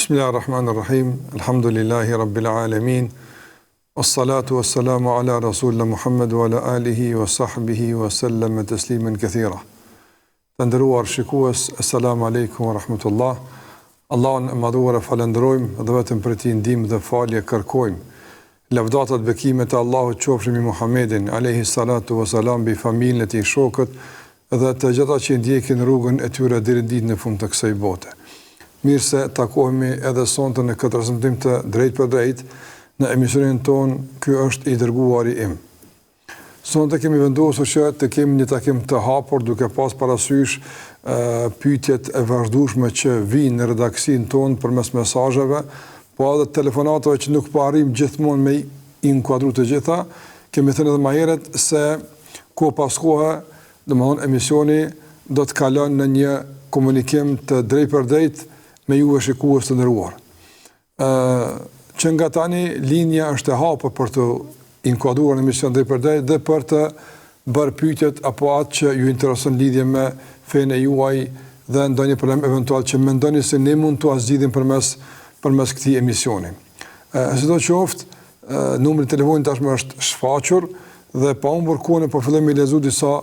Bismillahirrahmanirrahim. Alhamdulillahi rabbil alamin. Wassalatu wassalamu ala rasulina Muhammad wa ala alihi wa sahbihi wa sallam tasliman kathira. Të nderuar shikues, assalamu alaikum wa rahmatullah. Allahun e madhuar e falenderojmë dhe vetëm për ti ndihmë dhe falje kërkojmë. Lavdatat bekimet e Allahut qofshin mbi Muhammedin alayhi salatu wassalam, bi familjen e tij, shokët dhe të gjitha që ndjekin rrugën e tyre deri në ditën e fundit të kësaj bote. Mirë se takohemi edhe sonte në këtë transmetim të drejt për drejt në emisionin ton Ky është i dërguari im. Sonte kemi vendosur që të kemi një takim të hapur duke pas parasysh pyetjet e vazhdueshme që vijnë në redaksin ton përmes mesazheve, po edhe telefonatave që nuk po arrim gjithmonë me inkuadru të gjitha. Kemi thënë edhe më herët se kohë pas kohe, domthonë emisioni do të kalon në një komunikim të drejt për drejt me juve shikues të nderuar. Që nga tani linja është e hapur për të inkuadruar në emision drejt për drejt dhe për të bërë pyetjet apo atë që ju intereson lidhje me fenë e juaj dhe ndonjë problem eventual që mendoni se ne mund t'u zgjidhim përmes këtij emisioni. Sidoqoftë, numri i telefonit tashmë është shfaqur dhe pa humbur kohën po fillojmë të lexojmë disa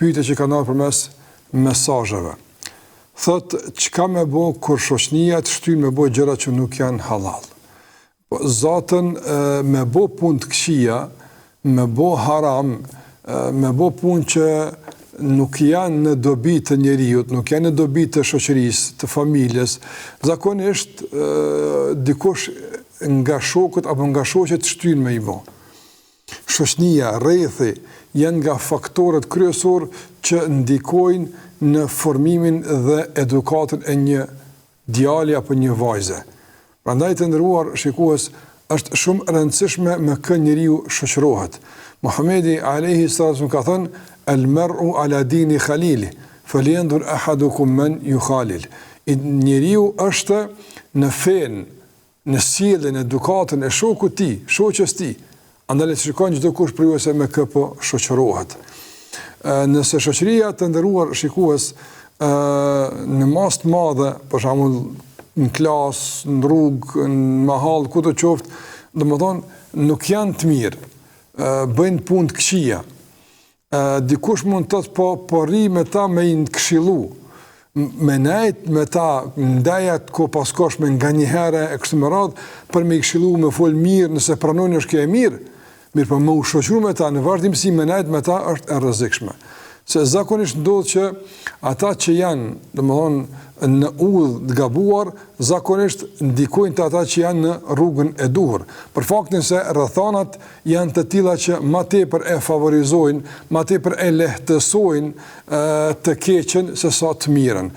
pyetje që kanë ardhur përmes mesazheve. Thot, çka me bo kur shoqënia të shtyn me bo gjëra që nuk janë halal? Zatën me bo punë të këqija, me bo haram, me bo punë që nuk janë në dobi të njeriut, nuk janë në dobi të shoqërisë, të familjes, zakonisht dikush nga shokët apo nga shoqet shtyn me i bo. Shoqënia, rrethi janë nga faktorët kryesor që ndikojnë në formimin dhe edukatën e një djali apo një vajze. Prandaj të nderuar shikues, është shumë e rëndësishme me kë njeriu shoqërohet. Muhamedi alayhi salatu ka thënë: "Al-mar'u ala dini khalili, falyanzur ahadukum man yukhalil." Njeriu është në fen, në sjelljen, në edukatën e shokut të tij, shoqës tij. Andaj të shikojnë çdo kush për ju se me kë po shoqërohet. Nëse shoqëria të nderuar shikues në mas të madhe, për shembull në klasë, në rrugë, në mahall, ku të qoftë, domethënë nuk janë të mirë, bëjnë punë të këqija. Dikush mund të thotë po rri me ta me i këshillu, me nejt me ta ndajat ko paskoshme nga një herë e kështu me radhë, për me i këshillu, me fol mirë, nëse pranojnë është kjo e mirë. Mirë, për më u shoqëru me ta, në vazhdimsi me nejt me ta është e rrezikshme. Se zakonisht ndodh që ata që janë, domethënë, në udhë të gabuar, zakonisht ndikojnë të ata që janë në rrugën e duhur. Për faktin se rrethanat janë të tilla që ma tepër e favorizojnë, ma tepër e lehtësojnë të keqen se sa të mirën.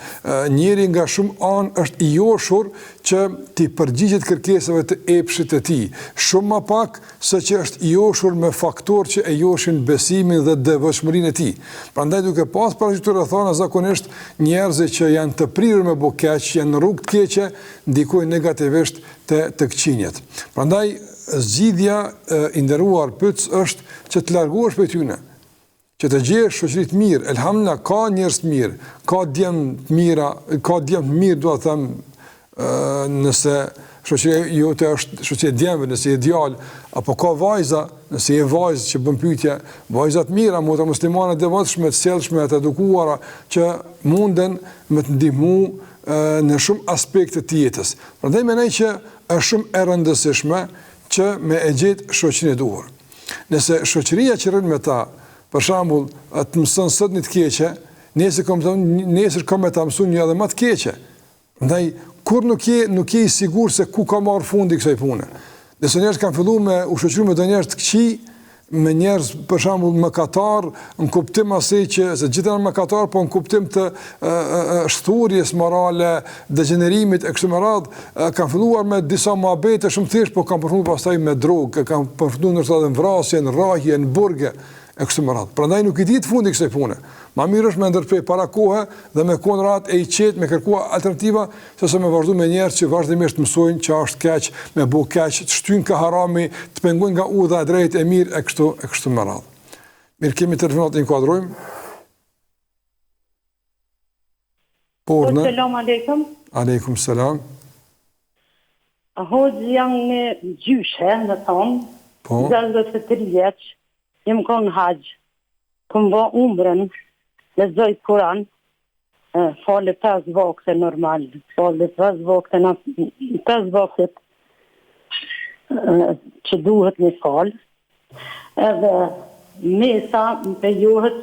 Njeri nga shumë anë është i joshur që t'i përgjigjet kërkesave të epshit të tij, shumë më pak se që është i joshur me faktor që e joshin besimin dhe devotshmërinë e tij. Prandaj duke pas paraqitur rrethana, zakonisht njerëzit që janë të prirur me bo keq, janë në rrugë të keqe, ndikojnë negativisht të këqinjet. Prandaj zgjidhja i nderuar pyetës është që të largohesh prej tyre, që të gjesh shoqëri të mirë. Elhamdulillah, ka njerëz të mirë, ka djem të mira, ka djem të mirë, dua të them, nëse shoqëria jote është shoqëri djemve, nëse je djalë, apo ka vajza, nëse je vajzë që bën pyetje, vajza të mira, motra muslimane devotshme, të sjellshme, të edukuara, që munden me të ndihmu në shumë aspekte të jetës. Prandaj mendoj që është shumë e rëndësishme që me e gjetë shoqërinë e duhur. Nëse shoqëria që rrin me ta, për shembull, të mëson sot një të keqe, nesër ka me ta mësuar një edhe më të keqe. Prandaj kur nuk je i sigurt se ku ka marrë fundi kësaj pune. Nëse njerëz kanë filluar me u shoqëruar me njerëz të këqij, me njerëz për shembull mëkatar, në kuptim asaj që se gjithë janë mëkatar, po në kuptim të shturjes morale, degenerimit e kështu me radhë, kanë filluar me disa muhabete shumë thjesht, po kanë përfunduar pastaj me drogë, kanë përfunduar ndoshta në vrasje, në rrahje, në burge e kështu me radhë. Prandaj nuk i di të fundi kësaj pune. Ma mirë është me ndërprej para kohë dhe me konrat e i qetë, me kërkua alternativa, sesa me vazhdu me njerë që vazhdimisht mësojnë që është keq, me bu keq, të shtynë ka harami, të pengujnë nga udha e drejt e mirë e kështu me radhë. Mirë, kemi telefonat e inkuadrojmë. Selam aleikum. Aleikum selam. Hoxhë janë në gjyshe, në thonë, 63 vjeç, jem konë haqë, këmë bo umbrën, lezoj Kuran, fale 5 vakte normal, fale 5 vakte, 5 vaktet që duhet një falë, edhe mesa në periuhet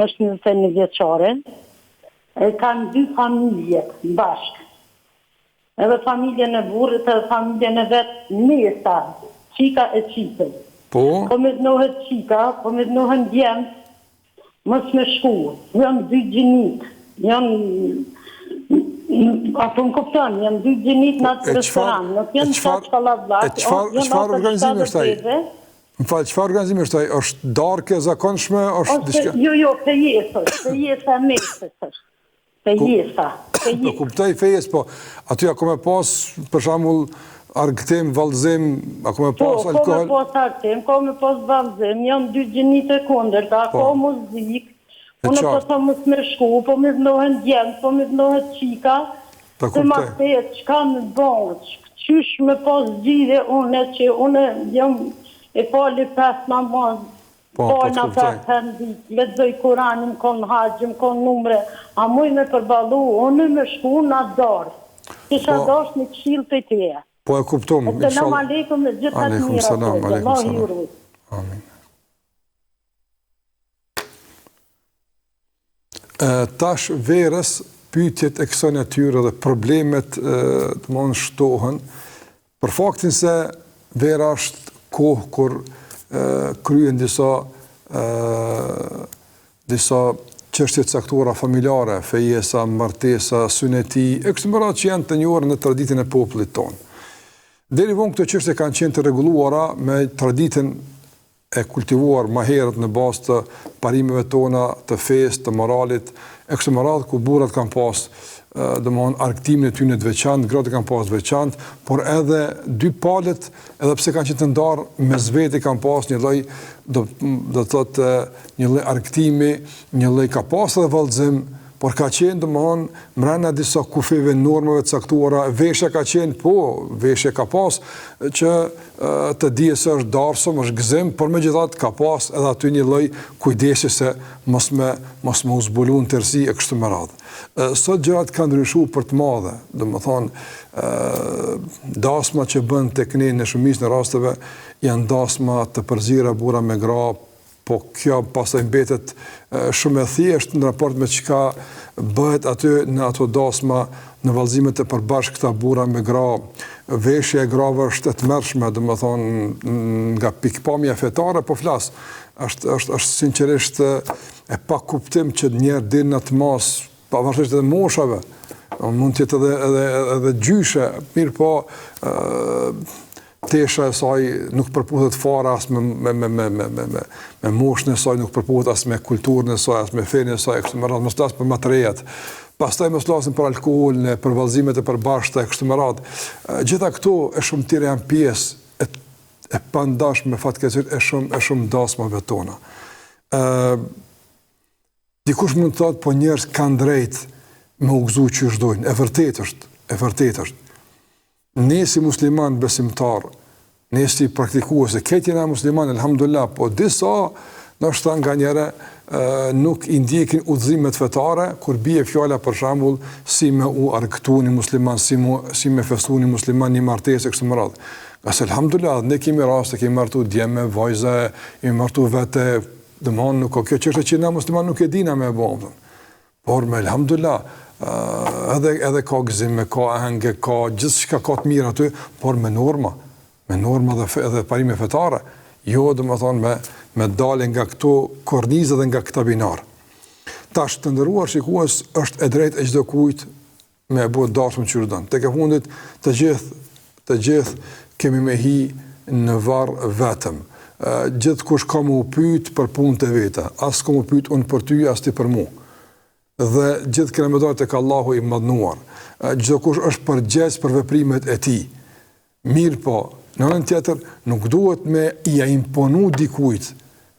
është 21 vjeçare, e kanë 2 familje bashkë. Edhe familjen e burrit edhe familjen e vetë mesa, qika e qitën. Po me dhnohet qika, po me dhnohen djemë, mos me shku. Janë 2 gjinit, ato më kupton, janë 2 gjinit në atë restoran, nuk janë qatë shkallavlak. Çfarë organizimi është ai? Më falë, çfarë organizimi është ai? Është darkë e zakonshme? Jo, fejesa e mesës është. Fejesa. Po kuptoj fejes, po aty ako me pas, për shembull, argëtim, vallëzim, ako me pas alkohol? Po, me pas argëtim, ka me pas vallëzim, janë 2 gjinit e kundërta, ka muzikë, unë po të mos me shku, po me dhnohen djemë, po me dhnohet qika, të ma tetë, qka me bon, qysh me pas gjithe une, që une jam e pali 5 namaz, po në vetën, lexoj Kuranin, konë haqëm, konë numre, a muj me përbalu, unë me shku në dorë, kisha dosh një këshilë për teja. Po e kuptom, inshallah. Selam aleikum dhe gjithë të mira. Aleikum salam. Amin. Tash verës, pyetjet e kësaj natyre dhe problemet të mund shtohen, për faktin se vera është kohë kur kryen disa çështje caktuara familjare, fejesa, martesa, syneti, e kështu me radhë që janë të njohura në traditën e popullit tonë. Deri vonë këto çështje kanë qenë të rregulluara me traditën e kultivuar më herët në bazë të parimeve tona, të fesë, të moralit, e kështu me radhë ku burrat kanë pas domthon argëtimin e tyre të veçantë, gratë kanë pas veçantë, por edhe 2 palët, edhe pse kanë qenë të ndarë mes vetë kanë pas një lloj do të thotë një lloj argëtimi, një lloj ka pas edhe vallëzim, por ka qenë domthon brenda disa kufeve, normave të caktuara, veshja ka qenë, po, veshja ka pas që të dihet se është darsom, është gëzim, por megjithatë ka pas edhe aty një lloj kujdesi se mos me u zbulun tërësi e kështu me radhë. Sot gjërat kanë ndryshuar për të madhe, domethënë dasma që bën tek ne në shumicën e rasteve janë dasma të përzira burra me gra, po kjo pastaj mbetet shumë e thjeshtë në raport me çka bëhet aty në ato dasma, në vallëzimet e përbashkëta burra me gra. Veshja e grave është e tmerrshme, domethënë nga pikpamja fetare po flas. Është sinqerisht e pa kuptim që njerë din në të mas, pavarësisht edhe moshave, mund të jetë edhe gjyshe, mirë po tesha e saj nuk përputhet fare as me moshën e saj, nuk përputhet as me kulturën e saj, as me fenë e saj, kështu me radhë, mos flas për materijet. Pastaj mos flasim për alkoolin, për vallëzimet e përbashkëta, kështu me radhë. Gjitha këto e shumë tjera janë pjesë e pandashme fatkeqësisht e shumë dasmave tona. Dikush mund të thotë, po njerëz kanë drejt me u gëzu që shdojnë. E vërtet është. Ne si musliman besimtar, ne si praktikuese, këtë jena musliman, elhamdulillah, po disa ndoshta nga njëre nuk i ndjekin udhëzimet fetare, kur bie fjala për shembull si me u argëtu një musliman, si me festu një musliman një martesë kështu me radhë. Qase elhamdulillah, ne kemi raste, kemi martu djemë, vajza, kemi martu vete, domthon nuk ka kjo çështje që na musliman nuk e dina me bëvën. Por me elhamdulillah, edhe ka gëzim, ka ankë, ka gjithçka ka të mirë aty, por me norma dhe parime fetare. Jo, domethën me dalë nga këto kornizë dhe nga këta binar. Tash të nderuar shikues, është e drejtë e çdo kujt me bëu dashur që don. Tek e fundit të gjithë kemi me hi në varr vetëm. Gjithkush ka më pyet për punët e veta, as ka më pyet unë për ty, as ti për mua. Dhe gjithë kemi dhënë tek Allahu i madhnuar. Çdo kush është përgjegjës për veprimet e tij. Mirë po, në anën tjetër nuk duhet me ia imponu dikujt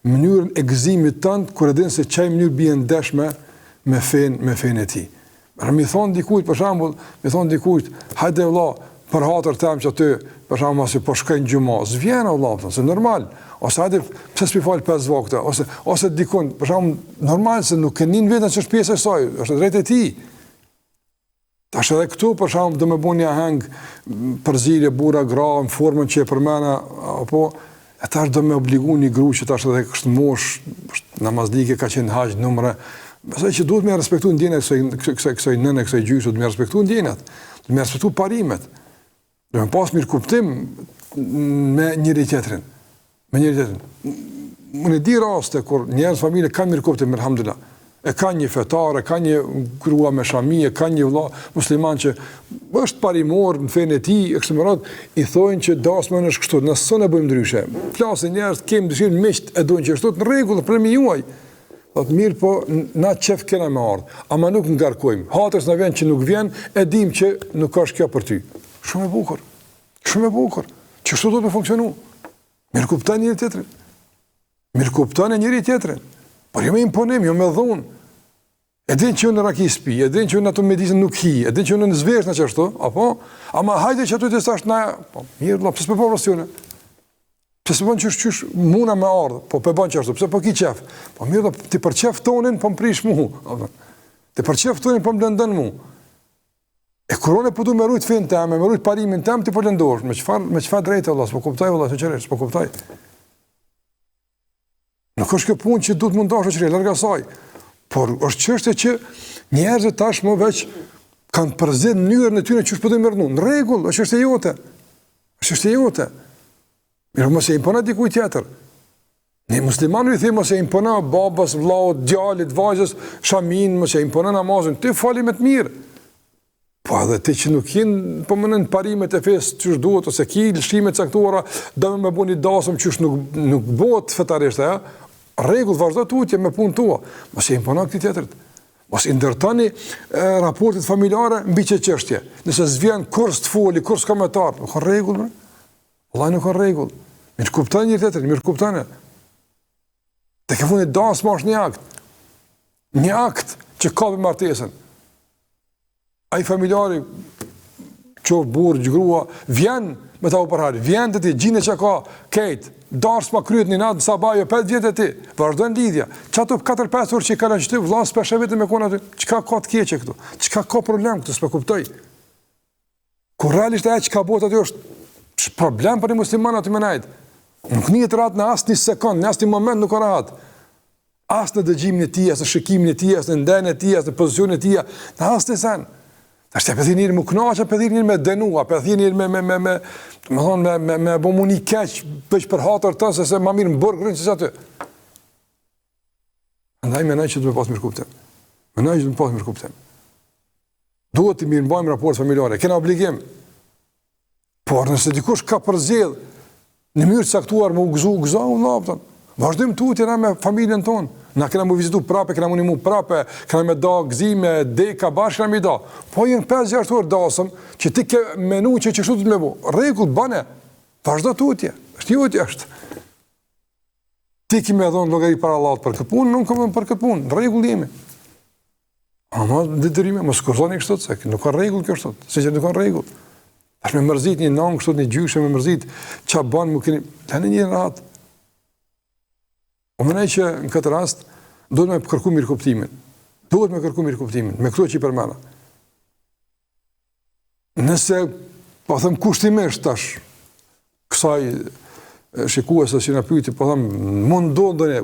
mënyrën e gëzimit tënd kur e din se çaj mënyrë bie ndeshme me fenë e tij. Mi thon dikujt për shembull, hajde vëlla, për hatër tem që aty, për shkak se po shkojnë gjuma, s'vjen Allah, se normal. Ose hajde pse s'pi fal 5 vakte, ose dikun, për shkak normal se nuk e nin vetën se është pjesë e saj, është drejtë e tij. Tash edhe këtu për shkak do më bëni aheng përzierje burra gra në formën që e përmena, apo ata do më obligu një gruë që tash edhe është mosh, është namazlike, ka qenë haxh numre. Besoj që duhet me respektu ndjenjat kësaj nëne, kësaj gjysë, duhet me respektu ndjenjat, duhet me respektu parimet. Do të pas mirë kuptim me njëri tjetrin. Me njëri tjetrin. Unë di raste kur njerëz familje kanë mirë kuptim, alhamdulillah. E ka një fetar, e ka një grua me shami, e ka një vëlla musliman që është parimor në fenë e tij, kështu me radhë, i thonë që dasmën është kështu, nëse sonë bëjmë ndryshe. Flasin njerëz, kemi dëshirë miq e doin që është në rregull, problemi juaj. Thot mirë, po na qef kena me ardh, ama nuk ngarkojmë. Hatës na vjen që nuk vjen, e dim që nuk është kjo për ty. Shumë e bukur. Shumë e bukur. Që kështu duhet të funksionojë. Mirë kupton njëri tjetrin. Mirë kupton njëri tjetrin. Por jo me imponim, jo me dhunë. E din që unë raki spi, e din që unë ato medicin nuk hi, e din që unë në zvesh në qështu, apo? Ama hajde që ato të sash na, po, mirë, la, pëse për rasione? Pëse për qysh muna me ardhë, po për banë qështu, pëse po ki qef? Po mirë, ti për qef tonin, po më prish mu. Ti për qef tonin, po më lëndën mu. E kurone po du me rujt fin tem, me rujt parimin tem, ti po lëndosh. Me qëfar drejtë, Allah, s'po kuptaj, Allah, sinqerisht, s'po kuptaj. Nuk është kjo punë që du të mundash që larg asaj. Por është çështje që njerëzit tashmë veç kanë përzgjedhur mënyrën e tyre që po të mërnu. Në rregull, është çështje jote. Është çështje jote. Mirë, mos e impona dikujt tjetër. Ne muslimanë i themi mos e impona babas, vllaut, djalit, vajzës, shamin, mos e impona namazin. Ti fali me të mirë. Po edhe ti që nuk jenë po mënën parimet e fesë çysh duhet ose ki lëshime të caktuara, do më bëni dasëm çysh nuk bëhet fetarisht, ja? Rregull, vazhdo tutje me punën tua. Mos e impona këtij tjetrit. Mos i ndërtoni raportet familjare mbi çështje. Nëse s'vjen kurs të foli, kurs komentar, nuk ka rregull. Allah nuk ka rregull. Mirë kupton një tjetrin, mirë kupton. Te ke fundi dasmë është një akt. Një akt që ka me martesën. Ai familjari çoft burr, grua, vjen me ta u përhar, vjen te ti, gjinë që ka, kejt, dars ma kryet një natë, sabaj, 5 vjetë e ti, vazhdojnë lidhja, që ato 4-5 orë që i kanë që ti, vëllan s'peshe vetë me kona ty, qka ka të keqe këtu, qka ka problem këtu, s'pe kuptoj. Kur realisht e që ka bot aty është problem për një musliman aty me najtë, nuk njët ratë në asë një sekund, në asë një moment nuk ka ratë, asë në dëgjimin e tia, asë në shikimin e tia, asë në ndenjën e tia, asë në pozicionin e tia, në asë të sen. Ashtë e pëthir njërë më knaqë, pëthir njërë me denua, pëthir njërë me bomu një keqë, pëq për hatër të, se ma mirë më bërë grënë që aty. Andaj menaj që du me pas mirë kuptim. Menaj që du me pas mirë kuptim. Duhet të mirë mbajmë raport familjare, kena obligim. Por nëse dikush ka përzjedh, në mënyrë të caktuar më u gëzu, lapëton. Vazhdojmë tutje na me familjen tonë. Na kena mu vizitu prape, kena mu një mu prape, kena me da gëzime, deka, bashkë kena me da. Po jenë 5-6 orë dasëm, që ti ke menu që shtu të me bu. Regull, bane, vazhdo tutje, është jutje është. Ti ki me dhonë logari para Allahut për këtë punë, nuk këmë për këtë punë, regull jemi. Ama ditërime, më skurzoni kështot, se nuk ka regull kjo shtot, se që nuk ka regull. Ashtë me mërzit një nangë kështot, një gjyshe me mërzit, qa banë më keni, lene një ratë. O mënej që në këtë rast, duhet me kërku mirë kuptimin. Duhet me kërku mirë kuptimin, me këto që i përmena. Nëse, po thëmë kushtimisht tash, kësaj shikuese që në pyti, po thëmë, mund ndodhë dhe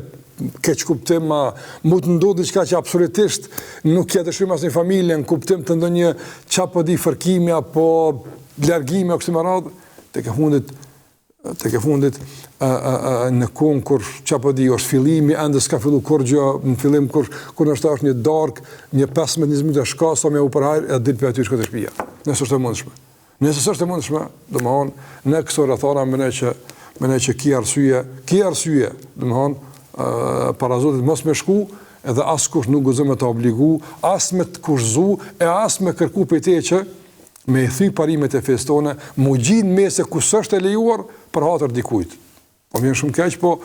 keq kuptim, mund të ndodhë diçka që absolutisht nuk jetë shumë as një familje, në kuptim të ndonjë qa po di fërkimi, apo largimi, o kësi më radhë, të ke fundit në kohën kur çapo di është fillimi, ende s'ka fillu kur gjë, në fillim kur nështë është një darkë, një 15-20 minuta shka, sa me u përhajrë, edhe dilë për aty shko të shpija. Nësë është e mundshme. Nësë është e mundshme, do më honë, në këso rëthana mëne që ki arsye, do më honë, para Zotit mos me shku, edhe asë kush nuk gëzë me të obligu, asë me të kushzu, e asë me kërku për te që me i thy parimet e festone, mu gjinë me se kusë është e lejuar për hatër dikujt. Po më jenë shumë keq, po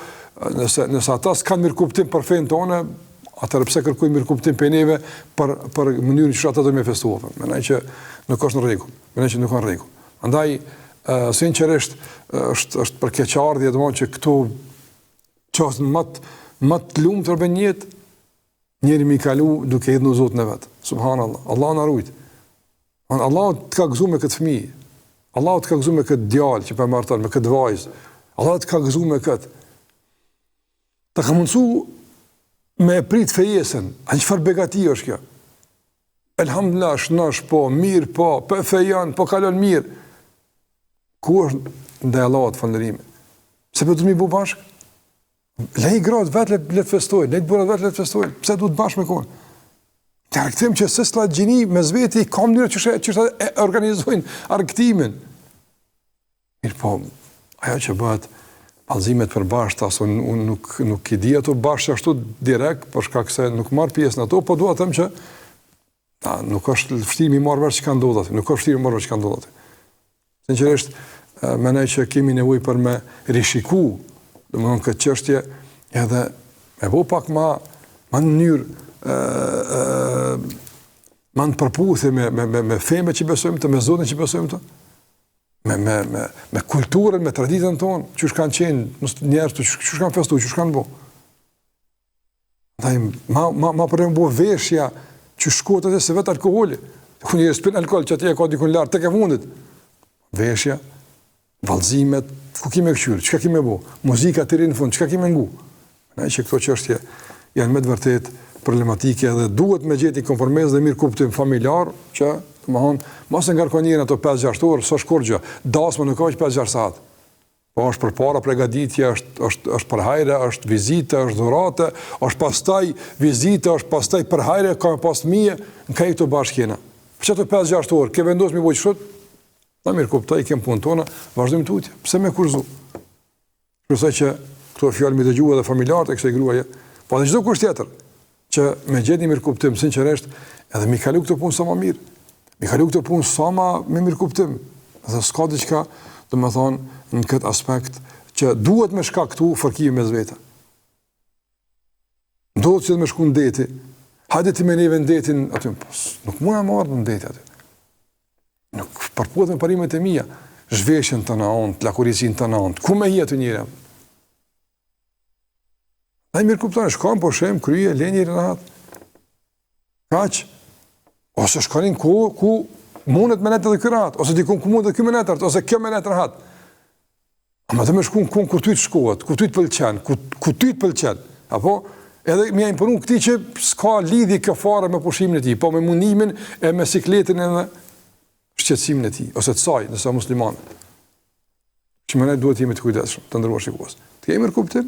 nëse ata s'kanë mirë kuptim për fejnë tone, atërë pse kërkuj mirë kuptim për neve për mënyrën që ata do me festuar. Menaj që nuk është në rregull. Menaj që nuk është në rregull. Andaj, sinqerisht, është për keqardhje, domethënë që këto çështën më të lumtur bën jetë, njëri mi kalu duke i dhënë Zotin e vet. Subhanallahu. Allah na rujt. Allah të ka gëzuar me këtë fëmijë. Allah të ka gëzuar me këtë djalë që po marton, me këtë vajzë. Allah të ka gëzuar me këtë. Ta ka mundsu me prit fejesën. A çfarë begati është kjo? Elhamdulillah, shnosh po, mirë po, fejan, po kalon mirë. Ku është ndaj Allahut falënderimi? Pse po duhet mi bu bashkë? Lej gratë vetë le të festojnë, lej të burat vetë le të festojnë. Pse duhet bashkë me konë? Të arktim që se s'la gjeni me zveti, ka mënyrë që e organizojnë arktimin. Mirë po, ajo që bëhet ballëzimet për bashkë, aso unë nuk i di ato bashkë ashtu direkt, për shkak se nuk marr pjesë në ato, po dua të them që nuk është vështirë mi marrë vesh që ka ndodhur aty, nuk është vështirë marrë vesh që ka ndodhur aty. Sinqerisht, mendoj që kemi nevojë për me rishiku, domethënë këtë çështje edhe e bëu pak më në mënyrë më në përputhje me femë që besojmë të, me Zotin që besojmë të, me kulturën, me traditën tonë, që kanë qenë njerëz, që kanë festuar, që kanë bëu. Ndaj ma për më bëu veshja që shkot atë se vetë alkoholi. Ku njëri spin alkohol që atje ka dikun lart tek e fundit. Veshja, vallëzimet, ku kemi këqyr, çka kemi bëu? Muzika deri në fund, çka kemi ngu? Ndaj që këto çështje janë me të vërtet problematike dhe duhet me gjeti konformez dhe mirë kuptim familjar që, domethënë, mos e ngarkoni ato 5-6 orë, s'është kurrë. Dasma nuk ka 5-6 saat. Po është përpara përgatitje, është për hajre, është vizitë, është dhurate, është pastaj vizitë, është pastaj për hajre, ka pas mije, në ka i këto bashkë jena. Për që të 5-6 orë, ke vendosë mi bojë qështot, ta mirë kuptaj, kem punë tona, vazhdojmë të utje. Pse me kurzu? Shpresoj që këto fjallë mi dëgjua dhe familjarët e kësaj gruaje, po dhe çdo kusht tjetër, që me gjeni mirë kuptim, sinqerisht, edhe mi kalu këtë punë sa ma mirë, mi kalu këtë punë sa ma me mirë kuptim, dhe s'ka diçka, dhe me thonë, në këtë aspekt, që duhet me shka këtu fërkimi me zveta. Duhet që dhe me shku në deti, hajde ti me neve në detin, aty, nuk muna marrë në deti aty. Nuk përpuhet me parimet e mija, zhveshën të në antë, lakuricin të në antë, ku me hi aty njëre? Dhe mirë kuptojnë, shkojnë po shem, kryje, le njëri në hatë. Kaq, ose shkonin ku mundet me netë dhe kërat, ose dikun ku mundet dhe kjo me netërt, ose kjo me netë rahat. Ama të me shkun ku ty të shkohet, ku ty të pëlqen, ku ty të pëlqen. Apo, edhe mi a imponu këti që s'ka lidhi kjo fare me pushimin e ti, po me mundimin e me sikletin e me shqetsimin e ti, ose të saj, nësa muslimanet. Që me ne duhet jemi të kujdeshëm, të ndërruar shikuas. Të kemi kuptim,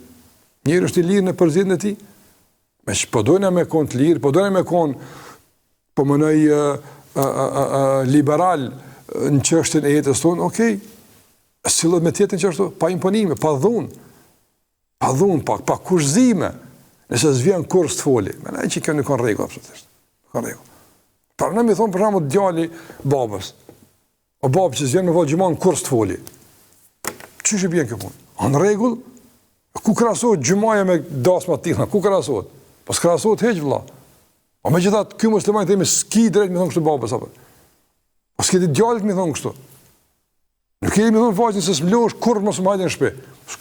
njëri është i lirë në përzidin e ti, me që po dojnë me konë të lirë, po dojnë me konë, po mënoj liberal në çështjen e jetës tonë, okej, sillet me tjetën që ashtu, pa imponime, pa dhunë, pa kurzime, nëse s'vjen kur s'tfoli. Mendoj që kjo nuk ka rregull absolutisht. Ka rregull. Por ne më thon për shembull djali babës. O babë që s'vjen me vot gjumon kur s'tfoli. Çish e bën kjo punë? Në rregull? Ku krahasohet gjumaja me dasma të tilla? Ku krahasohet? Po s'krahasohet hiç vëlla. Po megjithatë ky musliman themi s'ki drejt më thon kështu babës apo. Po s'ke të djalit më thon kështu. Nuk kemi më thonë vajzën se s'mlosh kur mos më hajde në shtëpi.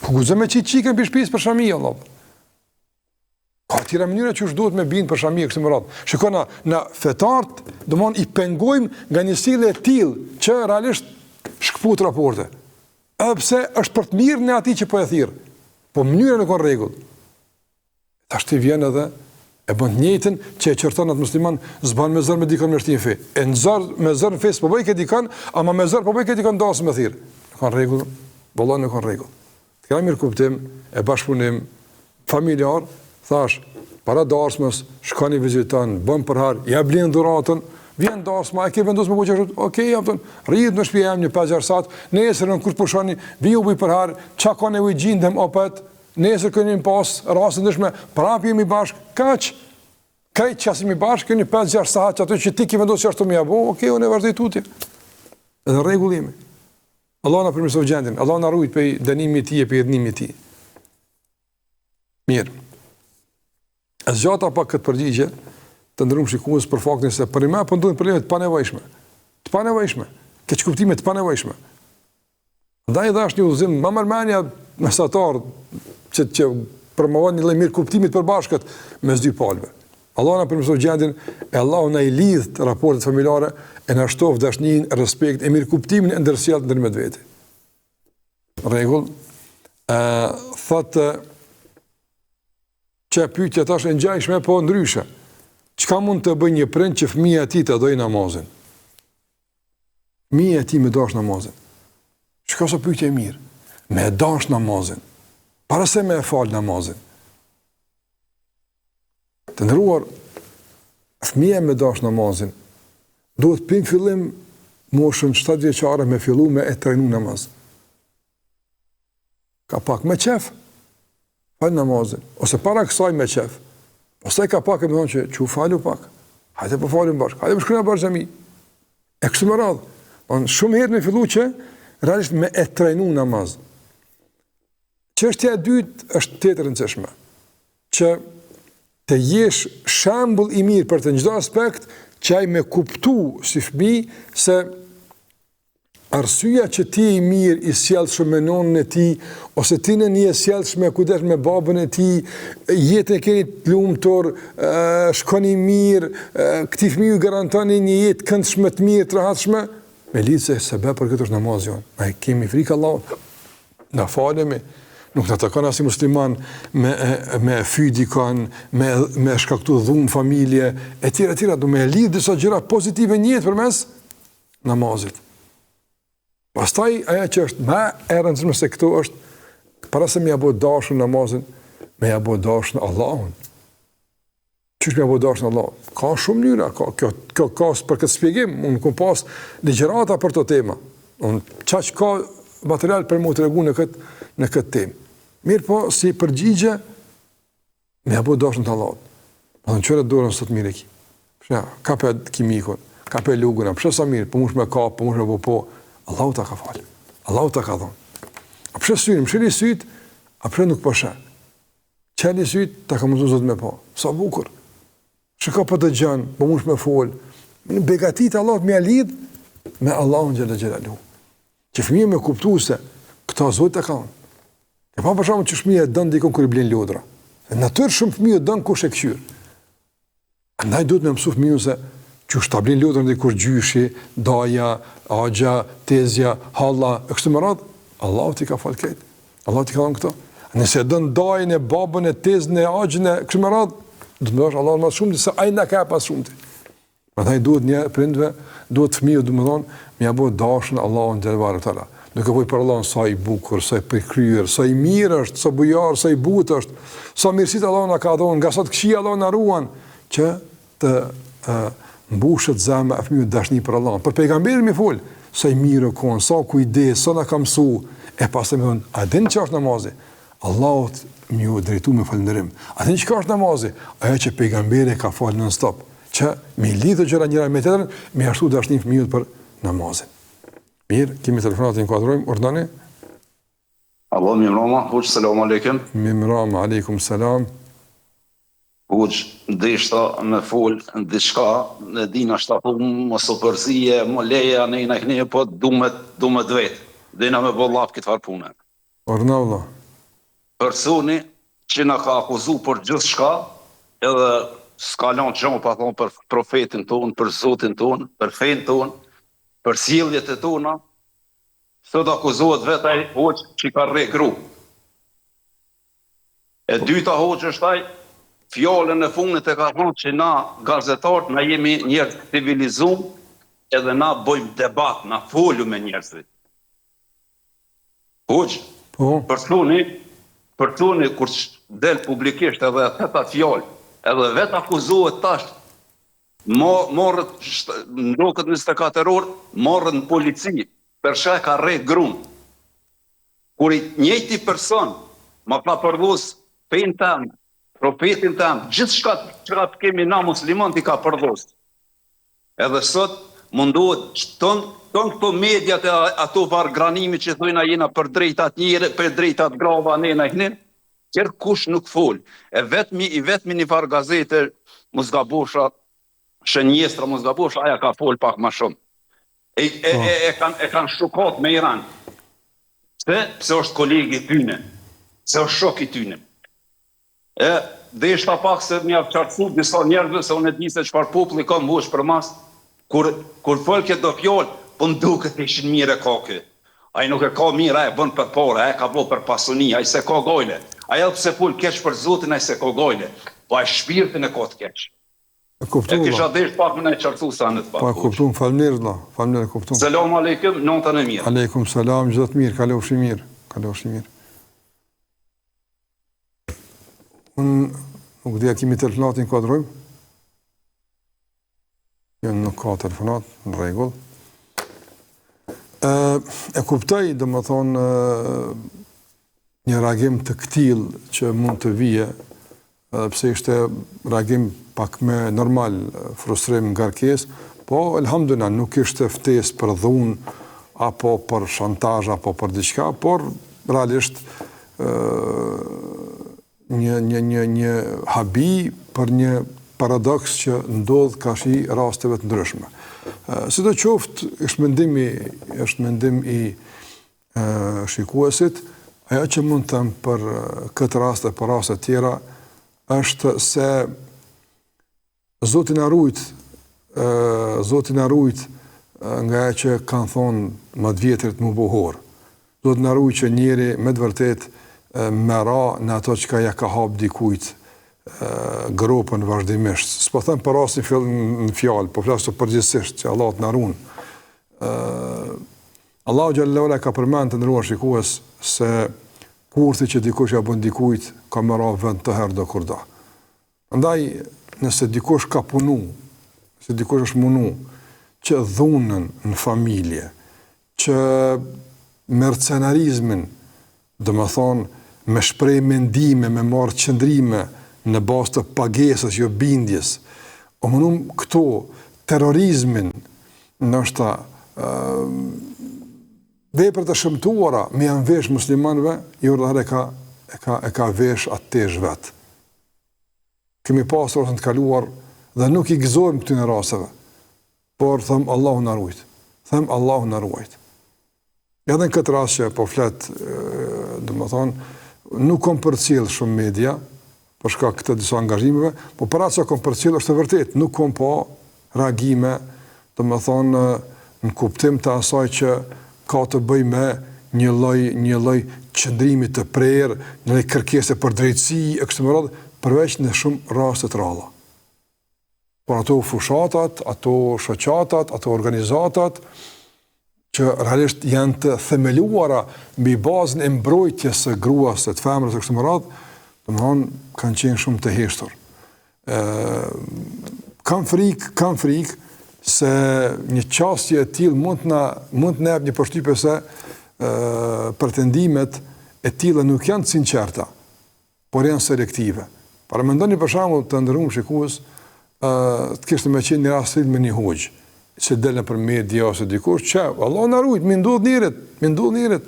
Ku guxë me çikën mbi shtëpisë për shami Allah. Ka tjera mënyra që është duhet me bind për shami kështu më radh. Shikona në fetart, domthon i pengojmë nga një sjellje e tillë që realisht shkput raporte. Pse është për të mirë në atij që po e thirr. Po mënyra nuk ka rregull. Tash ti vjen edhe e bën të njëjtën që e qorton atë musliman, s'ban me zor me dikon me shtin fe. E nxor me zor në fes po bëj këtë dikon, ama me zor po bëj këtë dikon dasmë me thirr. Ka rregull, vallai nuk ka rregull. Të kemi mirë kuptim e bashkëpunim familjar, thash, para dasmës, shkoni viziton, bën përhar, ja blin dhuratën, vjen dasma, e ke vendosur me kuqe, okay, japton, rrit në shtëpi jam një 5 sat, nesër kur pushoni, vi u bëj përhar, çka ka nevojë gjindem opet. Nesër kënim pas rastin ndeshme, prapë jemi bashkë, kaq, krejt që asimi bashkë, këni 5-6 sahat që ato që ti ki vendosë që ashtu me jabo, okej, unë e vazhdoj tutje. Edhe rregullimi. Allah na përmirësoj gjendjen, Allah na rujt për dënimi ti e për jednimi ti. Mirë. E zgjata pak këtë përgjigje, të ndërum shikues për faktin se për me pëndojnë problemet të panevojshme. Të panevojshme. keq kuptime të panevojshme. Ndaj dhe është një udhëzim më mërmenja mesatar që promovon një lloj mirë kuptimit përbashkët mes dy palëve. Allah na përmirësoj gjendjen e Allahu na I lidh raportet familjare e na shtof dashnin, respekt e mirë kuptimin e ndërsjellët ndërmjet vete. Rregull, thotë që pyetja tash e ngjashme po ndryshe. Çka mund të bëjë një prind që fëmia e tij të dojë namazin? Fëmia e tij më dosh namazin. Shka sa pyetje e mirë. Me dash namazin. Para se me e fal namazin. Të ndëruar, fëmija me dash namazin, duhet për fillim moshën 7 vjeçare me fillu me e trenu namaz. Ka pak me qef, fal namazin, ose para kësaj me qef, ose ka pak e me thonë që u falu pak, hajde po falim bashkë, hajde po shkruajmë bashkë xhami. E kështu me radhë. Shumë herë me fillu që realisht me e trenu namaz. Çështja e dytë është tjetër e rëndësishme, që të jesh shembull I mirë për të çdo aspekt, që ai me kuptu si fëmijë se arsyeja që ti I mirë I sjellshëm me nonën e tij, ose ti në një sjellshëm me kujdes me babën e tij, jetën e keni të lumtur, shkoni mirë, këtij fëmijë garantoni një jetë këndshme të mirë, të rahatshme, me lidhje se sebeb për këtë është namazi jon. Ne kemi frikë Allahut. Na falemi. Nuk të takon as I musliman me fydikon, me shkaktu dhunë familje, e tjera, du me lidhë disa gjëra pozitive njëtë përmes namazit. Pastaj, aja që është me e rëndësishme se këto është, para se me ja bo dashën namazin, me ja bo dashën Allahun. Qysh me ja bo dashën Allahun? Ka shumë njëra, kjo ka për këtë spjegim, unë kom pas ligjërata për të tema. Unë qaq ka material për mu të regu në këtë temë. Mirë po, si përgjigje, me ja bo dashën të Allahut. Ma dhënë qërë dorën sot mirë e ki. Ka për kimikon, ka për luguna, përshë sa mirë, për mush me ka, për mush me po, Allahu ta ka falë. Allahu ta ka dhonë. A përshë syri, më shëri syt, a përshë nuk përshë. Qeli syt, ta ka mëzun zot me po. Sa bukur. Shë ka për të gjënë, për mush me folë. Në begatit Allahut me a lidh, me Allahun xhelalu. Që fëmijë me kuptu se, këta zot e ka dhonë. E pa përshamë që fëmija e dënë dikon kër I blenë lodra. Natër shumë fëmija dënë kush e këqyrë. Andaj duhet me mësu fëmiju se që është ta blenë lodra në dikur gjyshi, daja, agja, tezja, halla, e kështë më radhë, Allah ti ka falë krejtë. Allah ti ka dënë këto. Nëse dënë dajën e babën e tezën e agjën e kështë më radhë, duhet me dhash Allah në mas shumë, se ajna ka e pas shumë ti. Andaj duhet një prindve, duhet fëmiju du më dhonë, me ja bo dashën Allah në gjelëvarë të ala. Nuk e poj për Allah sa I bukur, sa I përkryer, sa I mirë është, sa bujar, sa I butë është, sa mirësit Allah në ka dhonë, nga sa të këqia Allah në ruan, që të mbushet zemë e fëmiju dashni për Allah. Për pejgamberin mi folë, sa I mirë konë, sa kujdes, sa në kam su, e pas të me thonë, a din që është namazi? Allahot mju drejtu me falëndërim. A din që ka është namazi? Aja që pejgamberi ka falë në stop, që me lidhë gjëra njëra me tjetërën, me ashtu dashni fëmijut për namazin. Mirë, kemi telefonat të inkuadrojmë, ordani? Allah, mimrama, huq, salamu alaikum. Mimrama, alaikum, salam. Huq, ndeshta me fol, ndishka, në dina shtatu, më sopërzije, më leja, nejna kënje, po du me dvetë. Dina me bollap këtë farë punë. Orna, Allah. Personi që në ka akuzu për gjithë shka, edhe s'ka lanë gjonë, pa thonë, për profetin tonë, për zotin tonë, për fejnë tonë, për sjelljet e tona, sot akuzohet vetaj hoq që ka rre gru. E dyta hoq është taj, fjallën e fundit e ka thonë që na gazetarët na jemi njerëz civilizum, edhe na bojmë debat, na folu me njerëzit. Hoq, për tuni kur del publikisht edhe theta fjallë, edhe vet akuzohet tash, morët në rokët 24 orë, morët në polici, për shaj ka rrejt grunë. Kur I njëjti person, ma ka përdhus fejnë temë, profetin temë, gjithë shka që kemi na musliman t'i ka përdhus. Edhe sot mundohet tonë këto mediat e ato vargranimi që thujna jena për drejtat njëre, për drejtat grava nena i hnin, kërë kush nuk fol. I vetmi një farë gazete, Muzgabosha, Shënjestra Muzgabosha, aja ka fol pak ma shumë. E kanë shukat me Iran. Pse është kolegi tyne, se është shok i tyne. Dhe ishta pak se mja qartësu disa njerëve, se unë e di se çfarë populli ka mbush për mas, kur folke do fjallë, po nduket ishin mire ka kë. Ai nuk e ka mirë, ai bën për parë, ai ka bën për pasuni, ai se ka gojle. Ai edhe pse fol keq për Zotin, ai se ka gojle. Po ai shpirtin e ka të keq. E kisha desh pak më në qartësu sa në të pak. Po e kuptum, falënderit vëlla, falënderit, kuptum. Selam aleikum, natën e mirë. Aleikum selam, çdo të mirë, kalofshi mirë, kalofshi mirë. Nuk dhja kimi telefonatin kodrojmë? Jo, nuk ka telefonat, në regull. E kuptoj, dhe më thonë, një reagim të këtil që mund të vije, pse ishte reagim pak me normal frustrim ngarkes, po, elhamdulillah, nuk ishte ftesë për dhunë, apo për shantazh, apo për diçka, por, realisht, një habi për një paradoks që ndodh ka shi rasteve të ndryshme. Si do qoftë, është mendim i shikuesit, ajo që mund të thëmë për këtë rast e për raste tjera, është se Zotin arrujt nga e që kanë thonë më të vjetrit më buhor. Zotin arrujt që njeri me të vërtet me ra në ato që ka ja ka hap dikujt gropën vazhdimisht. S'po them për rastin në fjalë, po flasë përgjithsisht që Allah të na ruan. Allahu xhallahu ala ka përmend të ndëruar shikues se kurthi që dikush ja bën dikujt ka më ra vend të herë do kurdo. Andaj nëse dikush ka punu, se dikush është munu që dhunën në familje, që mercenarizmin, dhe më thonë, me shprej mendime, me marrë qëndrime në bazë të pagesës, jo bindjes, o mënum këto terrorizmin, nështë vepër të shëmtuara me janë vesh muslimanëve, jo rrëdhër e ka vesh atë tesh vetë. Kemi pasur rrësën të kaluar dhe nuk i gëzojmë këty në raseve, por thëmë Allahu në ruajt. Thëmë Allahu në ruajt. Edhe në këtë rast që po flet, dhe më thonë, nuk kom përcjell shumë media, përshka këtë disa angazhimeve, po për atë që kom përcjell është të vërtet, nuk kom po reagime, dhe më thonë, në kuptim të asaj që ka të bëj me një lloj qëndrimi të prerë, një lloj kërkese për drejtësi, e kështu me radhë, përveç në shumë raste të ralla. Por ato fushatat, ato shoqatat, ato organizatat, që realisht janë të themeluara mbi bazën e mbrojtjes së gruas, së femrës së kësaj radhë, domthonë kanë qenë shumë të heshtur. Kam frikë se një çështje e tillë mund të na jap një përshtypje se pretendimet e tilla nuk janë të sinqerta, por janë selektive. Para mendoni për shembull të ndërruam shikues, të kishte më qenë një rast me një hoxh që delën për media ose dikush, që Allah në rujt, mi ndodh njerët,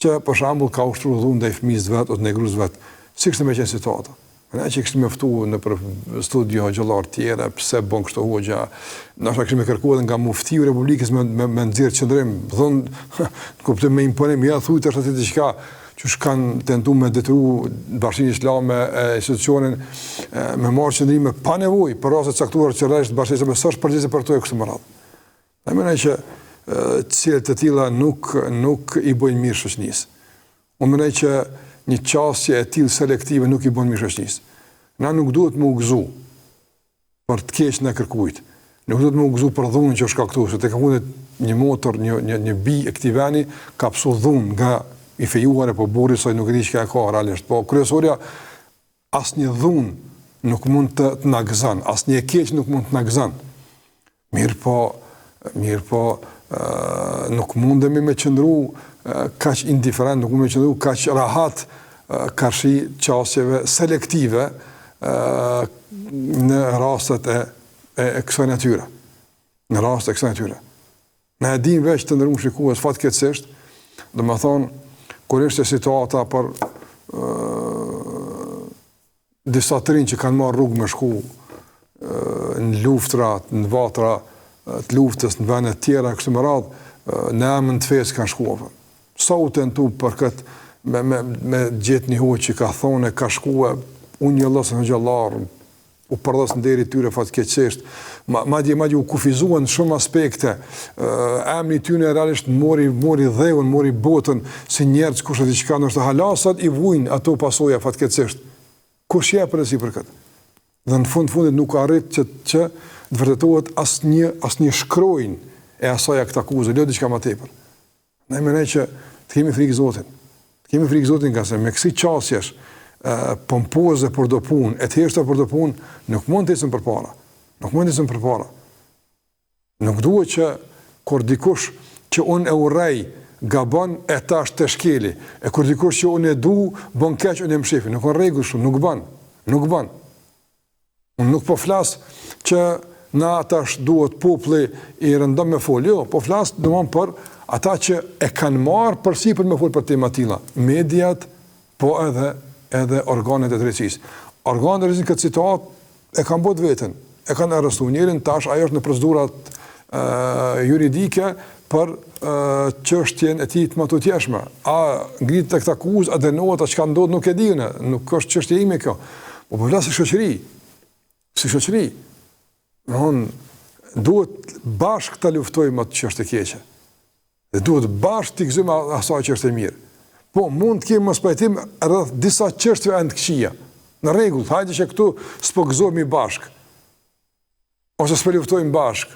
që për shembull ka ushtruar dhunë ndaj fëmijës vet ose ndaj gruas vet. Si kishte më qenë situata? Ne që kishte mëftuar në për studio xhallar tjera, pse bën kështu hoxha? Ndoshta kishte më kërkuar nga muftiu i Republikës me nxjerr qendrim, thonë, kuptoj me imponim, ja thuaj tash atë diçka që kanë tentuar me detru Bashkinë Islame, institucionin, me marrë qëndrime pa nevojë për raste caktuar që rresht Bashkia më sosh përgjithësi për to e kështu me radhë. Ai mendoj që cilët të tilla nuk i bëjnë mirë shoqënisë. Unë mendoj që një çështje e tillë selektive nuk i bën mirë shoqënisë. Na nuk duhet më u gëzu për të keq në kërkujt. Nuk duhet më u gëzu për dhunën që shkaktuar, se tek mundet një motor, një bi e këtij vani ka psu dhunë nga i fejuar e po burri soj nuk e di çka ka realisht, po kryesorja asnjë dhunë nuk mund të na gëzon, asnjë keq nuk mund të na gëzon. Mirë po nuk mundemi me qëndru kaq indiferent, nuk mundemi me qëndru kaq rahat karshi çështjeve selektive në rastet e kësaj natyre. Në rastet e kësaj natyre. Ne e dim veç të ndërruam shikues fatkeqësisht, do të thonë kur është situata për disa të rinj që kanë marrë rrugë me shku në luftra, në vatra, të luftës në vende të tjera kështu me radhë, në emën të fesë kanë shkuar. Sa u tentu për këtë me gjetë një hoqë që ka thonë ka shkuar, unë një lësën në gjallarë, u përdhës në deri tyre fatkeqësisht, madje u kufizuan shumë aspekte, emri tyre realisht mori dheun, mori botën, si njerëz kush e diçka ndoshta halasat i vujnë ato pasoja fatkeqësisht. Kush jep përgjegjësi për këtë? Dhe në fundit nuk arrit që të vërtetohet asnjë shkronjë e asaj këtë akuzë, jo diçka më tepër. Ne mendoj që të kemi frikë Zotin. Të kemi frikë Zotin nga se me kësi qasjesh pompoze për do punë, e të heshta për do punë, nuk mund të ecën përpara. Nuk mund të ecën përpara. Nuk duhet që kur dikush që unë e urrej gabon e tash të shkeli, e kur dikush që unë e du, bën keq unë e mshefi. Nuk në rregull shumë, nuk ban. Unë nuk po flas që na tash duhet populli i rëndom me folë, jo, po flas domon për ata që e kanë marrë përsipër me folë për tema tilla, mediat, po edhe organet e drejtësisë. Organet e drejtësisë këtë situatë e kanë bërë vetën, e kanë arrestuar njërin, tash ajo është në procedurat juridike për çështjen e tij të matutjeshme. A ngritet tek akuzë, a dënohet, a çka ndodh nuk e di unë, nuk është çështje ime kjo. Po flas si shoqëri. Duhet bashkë të luftojmë atë që është e keqe. Dhe duhet bashkë të gëzojmë asaj që është e mirë. Po, mund të kemi mos pajtim rreth disa çështje të këqija. Në rregull, hajde që këtu s'po gëzohemi bashkë. Ose s'po luftojmë bashkë.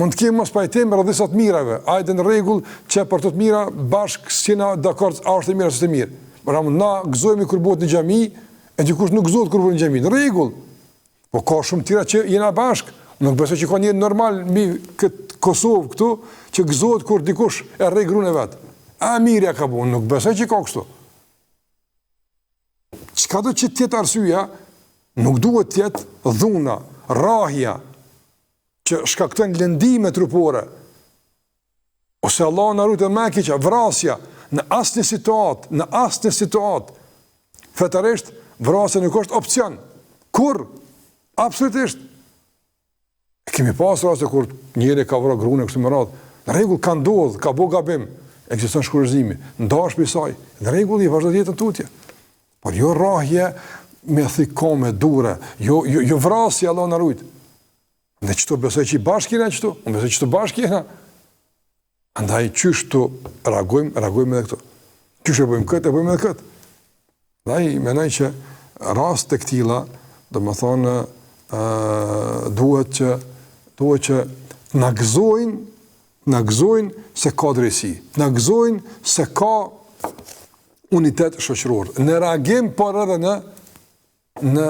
Mund të kemi mos pajtim rreth disa të mirave. Hajde në rregull që për të mira bashkë s'jena dakord a është e mirë ose është e mirë. Por na gëzohemi kur bëhet në xhami, e dikush nuk gëzohet kur bëhet në xhami. Në rregull. Po ka shumë tjera që jena bashkë. Nuk besoj që ka një normal mbi këtë Kosovë këtu që gëzohet kur dikush e rrej gruan e vet. A mirë ka bu, nuk besoj që ka kështu. Çka do që tjetë arsyeja, nuk duhet tjetë dhuna, rrahja, që shkaktojnë lëndime trupore, ose Allah në rrujtë e me keqa, vrasja, në asnjë situatë, fetarisht, vrasja nuk është opcion. Kur? Absolutisht. Kemi pas raste kur njëri ka vrarë gruan kështu me radhë. Në rregull ka ndodhur, ka bëu gabim, ekziston shkurzimi, ndash me saj. Në rregull i vazhdo jetën tutje. Por jo rrahje me thikome dure, jo vrasje Allah na rujt. Ne çto besoj që bashkë jena çto, unë besoj që të bashkë jena. Andaj çysh të reagojmë edhe këtu. Çysh e bëjmë edhe këtë. Ndaj mendoj që rast të këtilla, domethënë duhet që na gëzojnë se ka drejtësi, na gëzojnë se ka unitet shoqëror. Në reagim por edhe në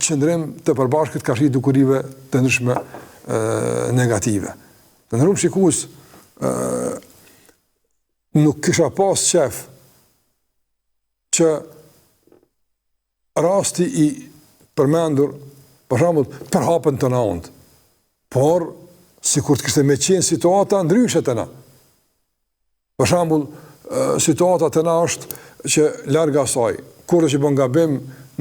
qëndrim të përbashkët ka shi dukurive të ndryshme negative. Të ndryshme shikues, nuk kisha pas qef që rasti i përmendur, për shembull, përhapën të naont, por sikur të kishte me qenë situata ndryshe të na. Për shembull, situata të na është që larg asaj, kur që bën gabim,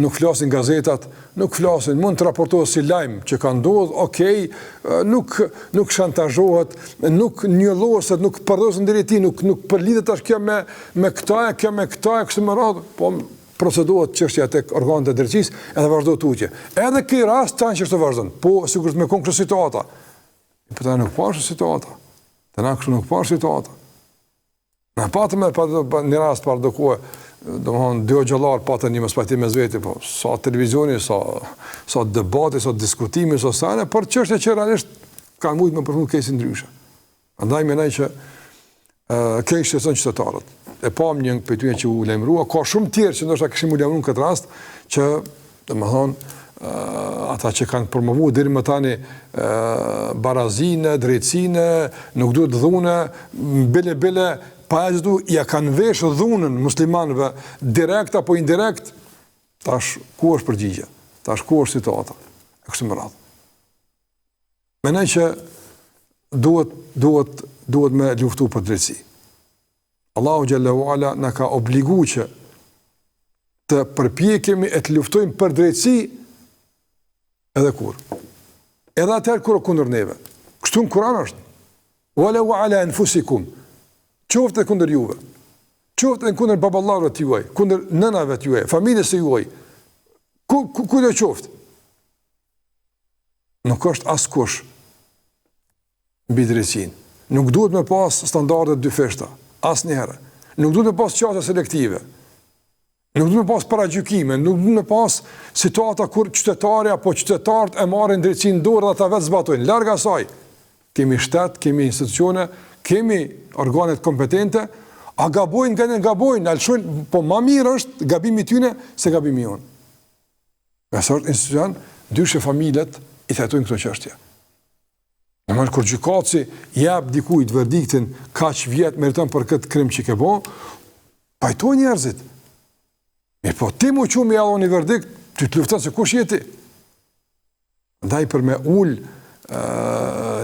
nuk flasin gazetat, nuk flasin, mund të raportohet si lajm që ka ndodhur, okay, nuk shantazhohet, nuk njolloset, nuk përdoret drejti, nuk përlidhet tash kjo me këta, kështu me radhë, po procedohet çështja tek organet e drejtësisë edhe vazhdo tutje. Edhe ky rast tani që vazhdon, po sigurisht me konkret situata. Po tani nuk pash situata. Tani nuk pash situata. Na patëm në rast par do kohë, domthonë dy xhallar patën një mospajtim mes vetë, po sa televizioni, sa debate, sa diskutime, sa sana, por çështja që realisht kanë mujt më përfund kesin ndryshe. Prandaj mendoj që keq son qytetarët. E pam një pyetje që u lajmërua, ka shumë tjerë që ndoshta kishim u lajmëruar në këtë rast që domethënë ata që kanë promovuar deri më tani barazinë, drejtsinë, nuk duhet dhune, bile pa ashtu ja kanë vesh dhunën muslimanëve direkt apo indirekt, tash ku është përgjigje? Tash ku është situata? Kështu më radh. Mendoj që duhet me luftu për drejtësi. Allahu Gjallahu Ala na ka obligu që të përpjekemi e të luftojmë për drejtësi edhe kur. Edhe atëherë kur kundër neve. Kështu në Kur'an është. Wala ala anfusikum. Qoftë kundër juve. Qoftë kundër baballarëve të juaj, kundër nënave të juaj, familjes së juaj. Ku do qoftë? Nuk është askush mbi drejtsinë. Nuk duhet me pas standarde dy feshta, asnjëherë. Nuk duhet me pas qasje selektive. Nuk duhet me pas paragjykime, nuk duhet me pas situata kur qytetari apo qytetarët e marrin drejtsinë në dorë dhe ata vetë zbatojnë. Larg asaj. Kemi shtet, kemi institucione, kemi organet kompetente, a gabojnë nga ne gabojnë, alshojnë, po ma mirë është gabimi tyne se gabimi jonë. Nga sort institucion, dyshe familjet i thetojnë këto çështje. Në mërë kur gjykatësi jep dikujt verdiktin kaq vjet meriton për këtë krim që ke bo, pajtoj njerëzit. Mirë po ti mu qumë i adho një verdikt, ty të lufton se kush jeti. Ndaj për me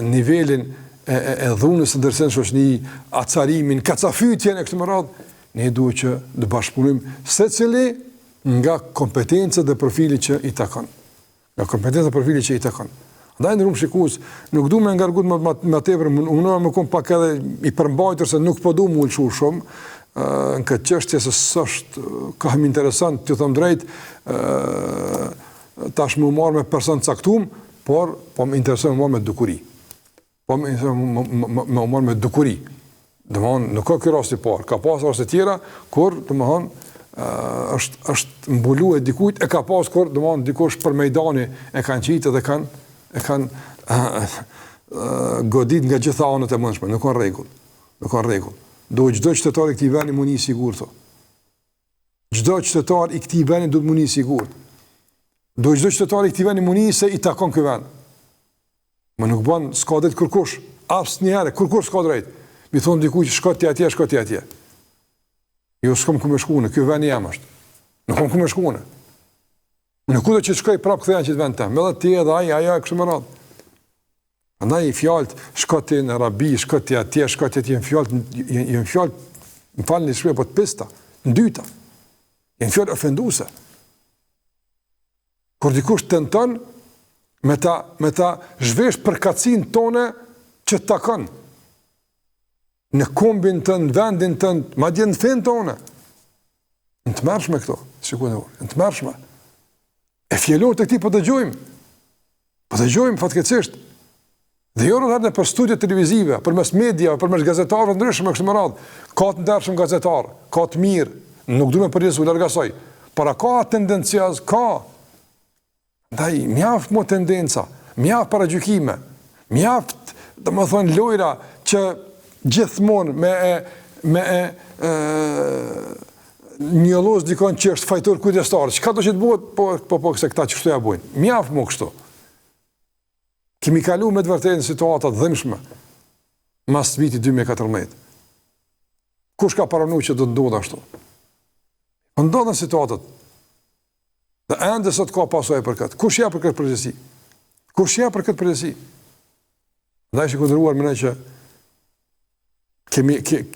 nivelin e dhunës të ndërsen shoqni, acarimin, kacafytjen e këtë më radhë, ne duhet që të bashkëpunojmë secili nga kompetencat dhe profili që i takon. Nga kompetencat dhe profili që i takon. Ndaj në rrumë shikues, nuk du me ngargut më tepër, unë më kom pak edhe i përmbajtur se nuk po du më ullëshu shumë, në këtë çështje se s'është kam interesant, të thëmë drejt, tash më marrë me person caktum, por po më intereson më marrë me dukuri. Po më intereson më marrë me dukuri. Domthon nuk ka ky rast i parë, ka pas raste tjera kur domthon është mbuluar dikujt, e ka pas kur domthon dikush për mejdani e kanë qitë dhe kanë godit nga gjitha anët e mundshme, nuk ka rregull. Nuk ka rregull. Duhet çdo qytetar i këtij vendi mundi i sigurt. Çdo qytetar i këtij vendi duhet mundi i sigurt. Duhet çdo qytetar i këtij vendi mundi se i takon ky vend. Më nuk bën s'ka drejt kërkush, asnjëherë kërkush s'ka drejt. Mi thon dikujt shko ti atje, shko ti atje. Jo s'kam ku më shkuën, ky vend jam është. Nuk kam ku më shkuën. Në kudo që shkoj prapë kthehem që të vend tëm, edhe ti edhe ai ajo kështu më radh. Andaj fjalët shko ti në Arabi, shko ti atje, shko ti atje, janë fjalë, më falni shpje po të pista, ndyta. Janë fjalë ofenduese. Kur dikush tenton me ta zhvesh përkatësinë tonë që takon në kombin tënd, vendin tënd, madje në fen tonë. Në të mërshme këto, shikojnë, në të mërshme. E fjellor të këti po dëgjojmë. Po dëgjojmë fatkeqësisht. Dhe jo rrëdhërën për studiet televizive, për mes media, për mes gazetarëve ndryshme, kështë më radhë. Ka të ndershëm gazetarë, ka të mirë, nuk du me përgjithësu, larg asaj. Para ka tendenciaz, ka. Ndaj, mjaft mo tendenca, mjaft paragjykime, mjaft, dhe më thonë, lojra që gjithmonë me një lozë dikon që është fajtor kujdestar, çka do që të bëhet, po këse këta që kështu ja bujnë. Mjaft mo kështu. Kemi kalu me të vërtetë në situatat dhëmshme mas viti 2014. Kush ka paranu që do të ndodhë ashtu? Ndodhën situatat. Dhe ende sot ka pasojë për këtë. Kush ja për këtë përgjegjësi? Kush ja për këtë përgjegjësi? Ndaj që kundëruar më ne që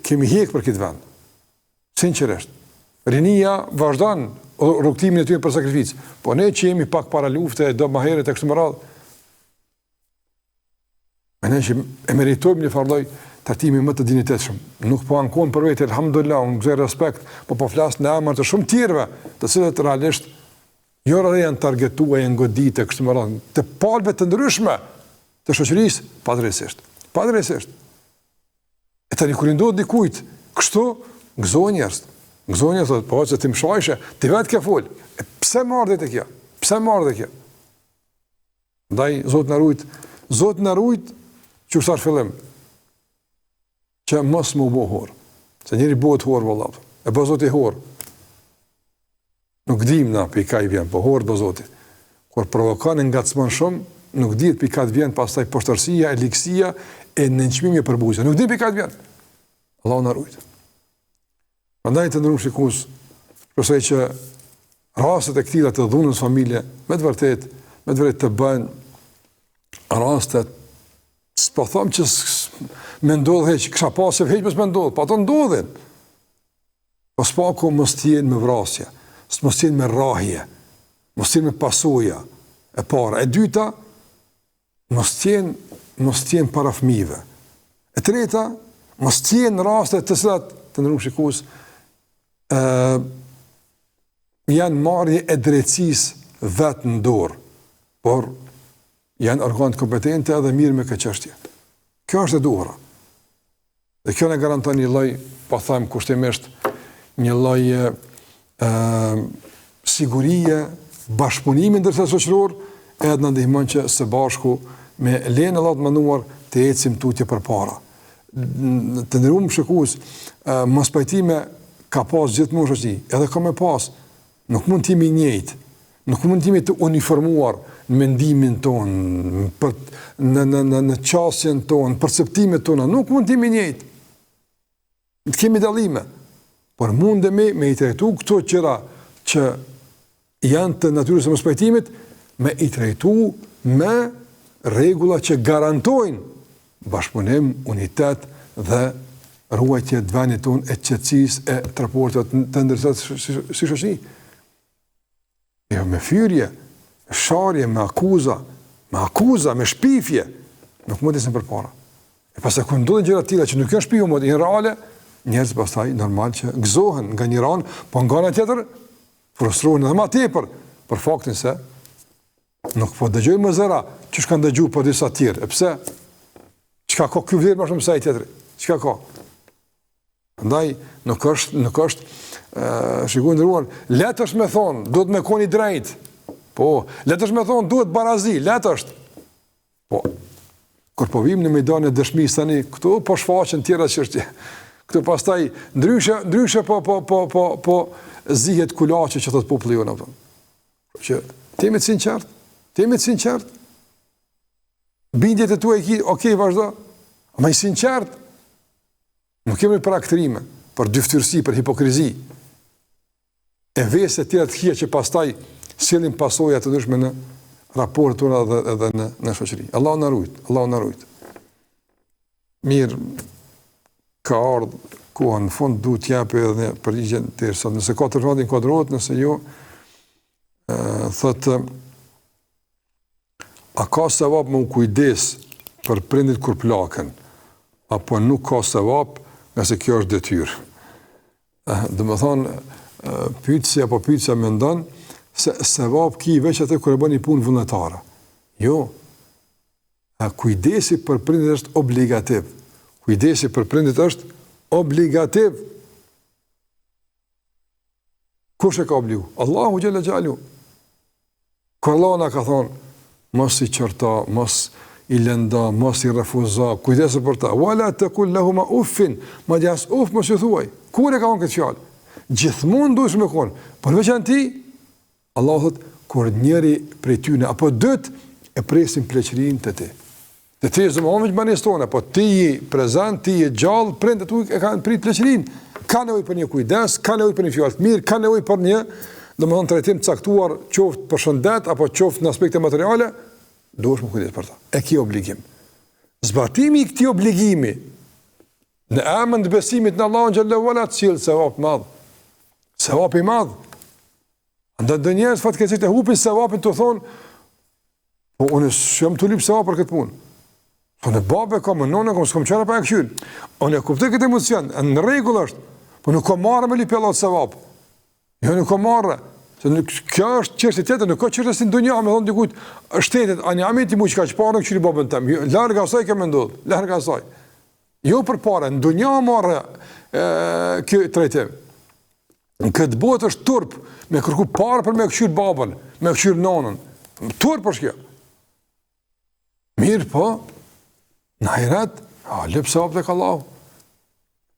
kemi hek për këtë vend. Sinqerisht. Rinia vazhdon rrugtimin e tyre për sakrificë. Po ne që jemi pak para lufte, do më herët e kështu me radhë. Ne që e meritojmë një farloj trajtimi më të dinjitetshëm. Nuk po ankon për vetë, alhamdulillah, unë gëzoj respekt, po flas në emër të shumë tjerëve, të cilët realisht jo rreth janë targetuar, janë godite kështu me radhë, të palëve të ndryshme të shoqërisë, padrejtisht. E tani kur ndodh dikujt kështu, gëzojnë njerëz. Gëzojnë thotë, po se ti më shajshe, ti vetë ke fol. Pse më ardhe te kjo? Pse më ardhe kjo? Ndaj Zot na rujt që usar fillim, që mos më bo horë, se njëri bëhet horë, vëllab, e bë Zoti horë. Nuk dim na për i ka i vjen, po horë bë Zoti. Kur provokon e ngacmon shumë, nuk dit për i ka të vjen pastaj poshtërsia, e likësia, e nënqmimi e përbuzja. Nuk dit për i ka të vjen. Allah në rujtë. Andaj të ndërrum shikus, përsej që rastet e këtila të dhunës familje, me të vërtet të bëjnë rastet. S'po thom që me ndodhe që kësha pasë e mos me ndodhe, pa të ndodhin. Po s'pako mos t'jen me vrasja, mos t'jen me rahje, mos t'jen me pasoja, e para. E dyta, mos t'jen para fëmijëve. E treta, mos t'jen raste të cilat të ndërruar shikues janë marrje e drejtësisë vetë në dorë, por janë organet kompetente edhe mirë me këtë çështje. Kjo është e duhura. Dhe kjo ne garanton një lloj, po them kushtimisht, një lloj sigurie, bashkëpunimi ndërsa shoqëror, edhe na ndihmon që së bashku me lejen e Allahut mënduar të ecim tutje përpara. Të ndëruar shikues, mos pajtime ka pas gjithmonë shoqëri, edhe ka më pas. Nuk mund t'jemi njëjtë, nuk mund t'jemi të uniformuar në mendimin tonë, në qasjen tonë, perceptimet tona, nuk mund t'jemi njëjtë. Të kemi dallime, por mundemi me i trajtu këto gjëra që janë të natyrës së mospajtimit, me i trajtu me rregulla që garantojnë bashkëpunim, unitet dhe ruajtje të vendit tonë e qetësisë e të raporteve të ndërtuara si shoqëri. Jo me fyrje, me sharje, me akuza, me shpifje, nuk mund të ishin përpara. E pastaj kur ndodhin gjëra të tilla që nuk janë shpifje, por janë reale, njerëzit pastaj normal që gëzohen nga një ran, po nga ana tjetër frustrohen edhe më tepër për faktin se nuk po dëgjojmë më zëra që kanë dëgjuar po disa të tjerë. E pse? Çka ka ky vlerë më shumë se ai tjetri? Çka ka? Andaj nuk është shikoj ndëruar, letë është me thonë, duhet me koni drejt. Po, letë është me thonë, duhet barazi, letë është. Po, kur po vim në mejdanin e dëshmisë tani, këtu po shfaqen tjera çështje. Këtu pastaj ndryshe po zihet kulaçi që thot populli jonë apo. Që temi të sinqert. Bindjet e tua okay, vazhdo. Ama i sinqert. Nuk kemi për aktrime, për dyftyrsi, për hipokrizi. E vese të tjera të kia që pastaj sjellin pasoja të ndryshme në raportet tona edhe në shoqëri. Allahu na rujt. Mirë, ka ardhur koha në fund, duhet t'japë edhe përgjigjen tërë sot. Nëse ka të rrallin kuadrohet, nëse jo, thotë, a ka sevap me u kujdes për prindit kur plaken, apo nuk ka sevap, nga se kjo është detyrë. Dhe më thonë, pyetësia mendon se sevap ki veç atë kur e bën një punë vullnetare. Jo. Kujdesi për prindit është obligativ. Kush e ka obligu? Allahu xhalla xhalu. Kur Allah na ka thonë, mos i qorta, mos i lënda, mos i refuza, kujdesi për ta. Wala taqul lahum uffin, ma jas uff mos i thuaj. Kur e ka thonë këtë fjalë? Gjithmonë duhesh me kon. Por veçanti Allahu thot kur njëri prej tyre apo dyt e presin pleqërinë të ti. Të ti zëmohet me banesë tona, po ti je prezant, ti je gjallë, prindët tu e kanë prit pleqërinë. Ka nevojë për një kujdes, ka nevojë për një fjalë të mirë, ka nevojë për një, domethënë trajtim të caktuar, qoftë për shëndet apo qoftë në aspekte materiale, duhesh me kujdes për ta. E ke obligim. Zbatimi i këtij obligimi në emër të besimit në Allahun xhallahu ala cill sevap madh. Sevap i madh. Andaj do njerëz fatkeqësisht e hupin sevapin të thonë, po unë s'jam të lyp sevap për këtë punë. Po në babë kam, nëna kam, s'kam qenë pa e këshyr. Unë e kuptoj këtë emocion, në rregull është, po nuk kam marrë me lypë Allahut sevap. Jo nuk kam marrë. Se kjo është çështje tjetër, nuk ka çështje si në dunjë, më thon dikujt, shtetet, ani jam ti muç kaq parë këshyr babën tim. Larg asaj kemë ndodhur, larg asaj. Jo për parë, në dunjë marrë kjo trajtim. Në këtë botë është turp me kërku parë për me këshyr babën, me këshyr nonën. Turp është kjo. Mirë po, në ahiret, lëp sevap tek Allahu.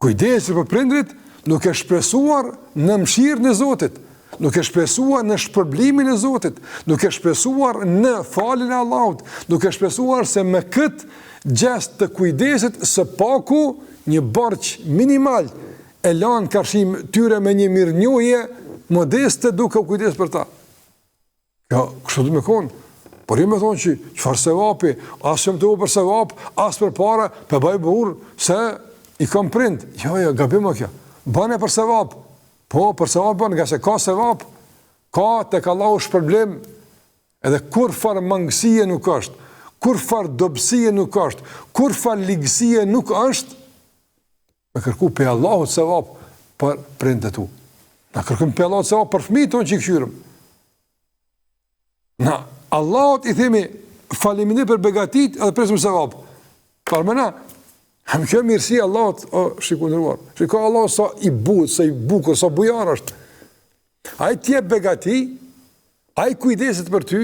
Kujdesi për prindrit, nuk e shpresuar në mëshirën e Zotit, nuk e shpresuar në shpërblimin e Zotit, nuk e shpresuar në faljen e Allahut, nuk e shpresuar se me këtë gjest të kujdesit së paku një borxh minimal e lanë karshim tyre me një mirënjohje modeste duke u kujdes për ta. Ja, kështu du me konë. Por ju me thonë që qëfar sevapi, asë jam të u për sevap, asë për para, për baj burë, se i kam prind. Jo, gabim o kjo. Bane për sevap. Po, për sevap bane, nga se ka sevap, ka të ka lau shpërblim, edhe kur farë mangësie nuk është, kur far dobësie nuk është, kur far ligësie nuk është, me kërku pe Allahut sevap për prindët tu. Na kërkojmë pe Allahut sevap për fëmijët tonë që i këshyrim. Na Allahut i themi faleminderit për begatit edhe presim sevap. Parmena, ham kjo mirësi Allahut, o shikundëruar. Shiko Allahut sa i but, sa i bukur, sa bujar është. Ai t'jep begati, ai kujdeset për ty,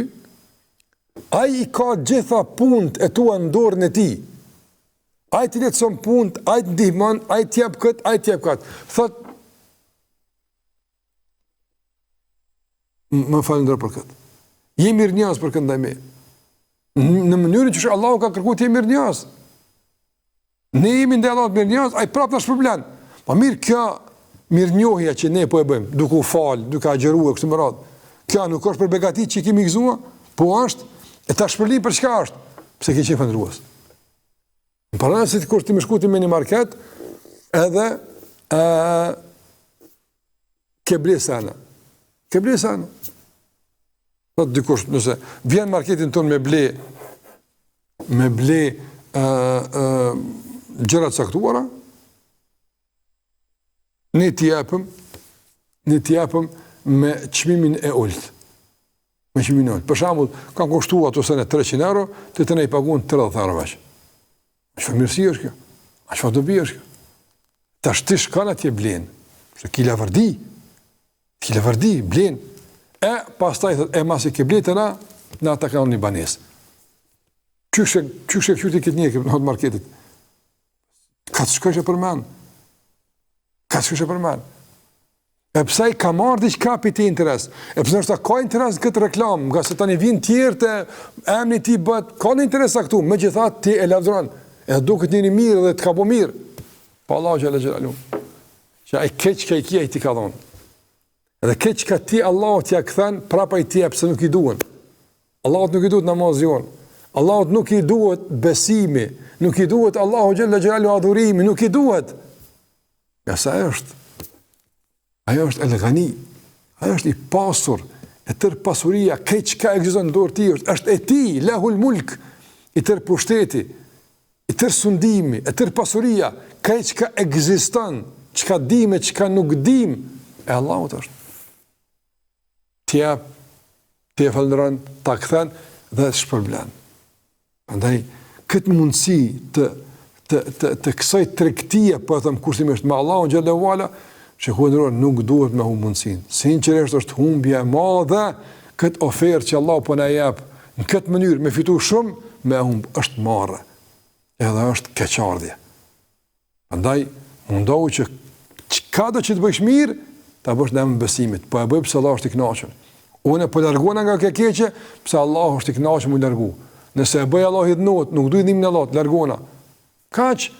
ai i ka gjitha punët e tua në dorën e tij. Ai t'i lehtëson punët, ai të ndihmon, ai t'jep këtë, ai t'jep këtë. Thot, më falëndero për këtë. Je mirënjohës për këtë ndaj me. Në mënyrën që Allahu ka kërkuar të je mirënjohës. Ne jemi ndaj Allahut mirënjohës, ai prapë na shpërblen. Po mirë, kjo mirënjohja që ne po e bëjmë, duke u fal, duke agjeruar kështu me radhë. Kjo nuk është për begati që kemi gëzuar, po është e ta shpërlim për çka është? Pse ke qenë falëndrues. Në paralel se kur ti më shkuti me një market, edhe ke blesana. Ke blesana. Po dikush, nëse vjen marketin ton me ble gjëra të caktuara, ne t'i japëm me çmimin e ulët. Me çmimin e ulët. Për shembull, kanë kushtuar ato sene 300 euro, ti të ne i paguon 30 euro veç. Çfarë mirësi është kjo? A çfarë dobi është kjo? Tash ti shkon atje blen. Se kila vërdi, blen. E pastaj thot, e masi ke bletëra, na ata kanë një banesë. Çyshe qyti këtë një në marketit. Ka të shkojë për men. E pësa i ka marrë diqka për ti interes. E pësa nështë ka interes në këtë reklam, nga se tani vinë tjerë të emni ti bët, ka në interesa këtu, me gjithat ti e lavdron, edhe do këtë njëri mirë dhe të ka po mirë. Pa Allah Gjallë, që a i keq ka i kia i ti ka dhonë. Edhe keq ka ti Allah t'ja këthen, prapa i ti e pëse nuk i duhen. Allahut nuk i duhet namazion. Allahut nuk i duhet besimi, nuk i duhet Allahu Gjallë adhurimi, nuk i duhet. Ja sa është. Ajo është el-Ghani, ajo është i pasur, e tërë pasuria, keq ka ekziston në dorë ti, është e ti, lahul mulk, i tërë pushteti, i tërë sundimi, e tërë pasuria, keq ka ekziston, çka dim e çka nuk dim, e Allahut është. Ti e falënderon, ta kthen dhe shpërblen. Prandaj këtë mundësi të kësaj tregtie, po them kushtimisht me Allahun xhallahu ala, që nuk duhet me humbë mundësin. Sinqerisht është humbja e madhe këtë ofertë që Allah po na jep në këtë mënyrë, me fitu shumë, me humbë është marrë. Edhe është keqardhje. Prandaj mundohu që çka do që të bësh mirë, ta bësh në emër besimit. Po e bëj pse Allah është i kënaqur. Unë po largona nga kjo keqje, pse Allah është i kënaqur më largu. Nëse e bëj Allah i dhënot, nuk duhet ndihmën e Allahut, largona. Kaq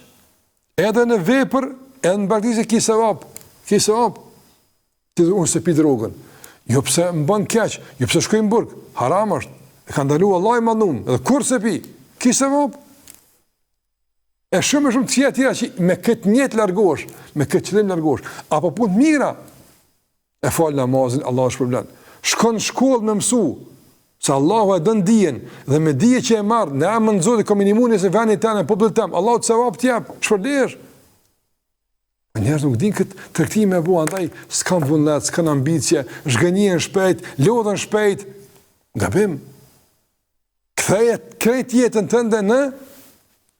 edhe në vepër, edhe në bardhësi ki sevap. Ti unë se pi drogën. Jo pse më bën keq, jo pse shkoj në burg, haram është. E ka ndaluar Allah i madhum, edhe kur se pi, ki sevap. E shumë të tjera që me këtë njetë largosh, me këtë qëllim largosh, apo punë mira, e fal namazin, Allah është problem. Shkon në shkollë me mësu, se Allahu e dën dijen, dhe me dije që e marr, në emër të Zotit, kominimuni se veni tënë, popullit tëm, Allah të sevap t'jap, shpërlesh. Njerëz nuk din këtë tregtim e bua, andaj s'kan vullnet, s'kan ambicie, zhgënjen shpejt, lodhen shpejt. Gabim. Ktheje krejt jetën tënde në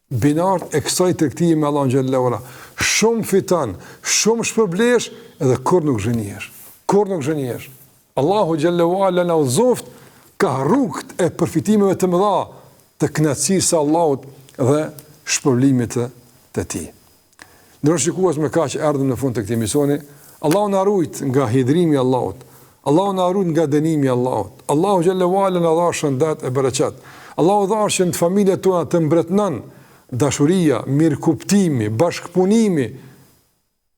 binart e kësaj tregtimi me Allahun xhallahu ala. Shumë fiton, shumë shpërblesh edhe kur nuk zhgënjesh. Allahu xhallahu ala na uzoft ka rrugt e përfitimeve të mëdha të kënaqësisë së Allahut dhe shpërblimit të tij. Ndërsa shikues me kaq erdhëm në fund të këtij misioni, Allahu na rujt nga hidhrimi i Allahut. Allahu na rujt nga dënimi i Allahut. Allahu xhallahu ala na dha shëndet e bereqet. Allahu dha që në familjet tona të mbretnon dashuria, mirëkuptimi, bashkëpunimi.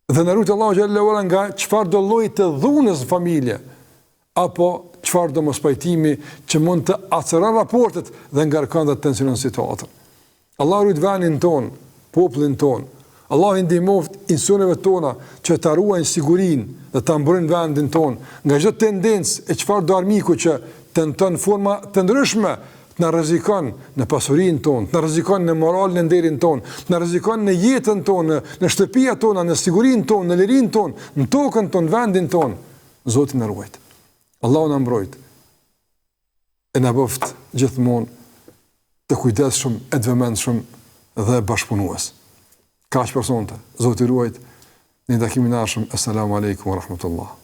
Dhe na rujt Allahu xhallahu ala nga çfarë do lloji të dhunës në familje, apo çfarë do mospajtimi që mund të acerojë raportet dhe ngarkon dhe tensionon situatën. Allahu rujt vendin ton, popullin ton. Allah i ndihmoft institucioneve tona që të ruajnë sigurinë dhe të mbrojnë vendin ton nga çdo tendencë e çfarë do armiku që tenton forma të ndryshme të na rrezikon në pasurinë tonë, të na rrezikon në moralin e nderin tonë, të na rrezikon në jetën tonë, në shtëpiat tona, në sigurinë tonë, në lirinë tonë, në tokën tonë, vendin tonë. Zoti na ruaj. Allahu na mbrojt. E na bëft gjithmonë të kujdesshëm, e të vëmendshëm dhe bashkëpunues. Kaq personte. Zoti ruaj. Në takimin e ardhshëm. Assalamu alaikum wa rahmatullah.